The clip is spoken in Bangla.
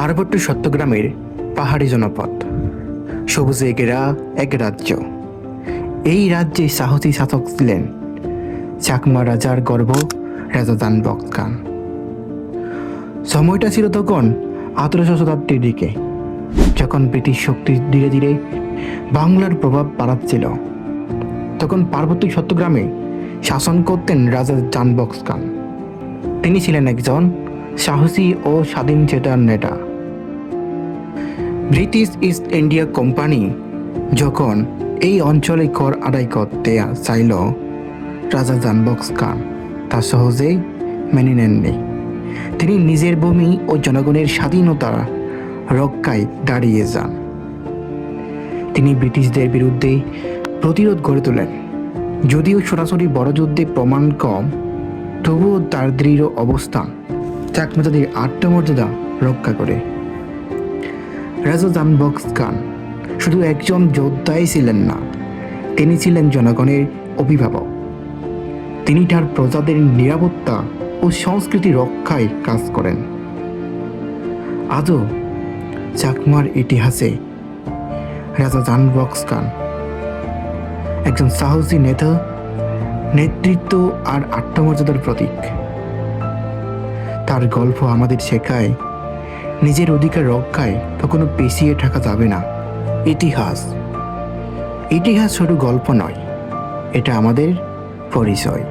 পার্বত্য চট্টগ্রামের পাহাড়ি জনপদ, সবুজে ঘেরা এক রাজ্য। এই রাজ্যে সাহসী শাসক ছিলেন চাকমা রাজার গর্ব রাজা জানবক্স খান। সময়টা ছিল তখন 18শো শতাব্দীর দিকে, যখন ব্রিটিশ শক্তি ধীরে ধীরে বাংলার প্রভাব বাড়াচ্ছিল। তখন পার্বত্য চট্টগ্রামে শাসন করতেন রাজা জানবক্স খান। তিনি ছিলেন একজন সাহসী ও স্বাধীন চেতার নেতা। ব্রিটিশ ইস্ট ইন্ডিয়া কোম্পানি যখন এই অঞ্চলে কর আদায় করতে চাইল, রাজা জানবক্স খান তা সহজেই মেনে নেননি। তিনি নিজের ভূমি ও জনগণের স্বাধীনতা রক্ষায় দাঁড়িয়ে যান। তিনি ব্রিটিশদের বিরুদ্ধে প্রতিরোধ গড়ে তোলেন। যদিও সরাসরি বড় যুদ্ধে প্রমাণ কম, তবুও তার দৃঢ় অবস্থান চাকমা জাতির আত্মমর্যাদা রক্ষা করে। রাজা জানবক্স খান শুধু একজন যোদ্ধাই ছিলেন না, তিনি ছিলেন জনগণের অভিভাবক। তিনি তার প্রজাদের নিরাপত্তা ও সংস্কৃতি রক্ষায় কাজ করেন। আজও চাকমার ইতিহাসে রাজা জানবক্স খান একজন সাহসী নেতা, নেতৃত্ব আর আত্মমর্যাদার প্রতীক। তার গল্প আমাদের শেখায়, নিজের অধিকার রক্ষায় কখনো পিছিয়ে থাকা যাবে না। ইতিহাস শুধু গল্প নয়, এটা আমাদের পরিচয়।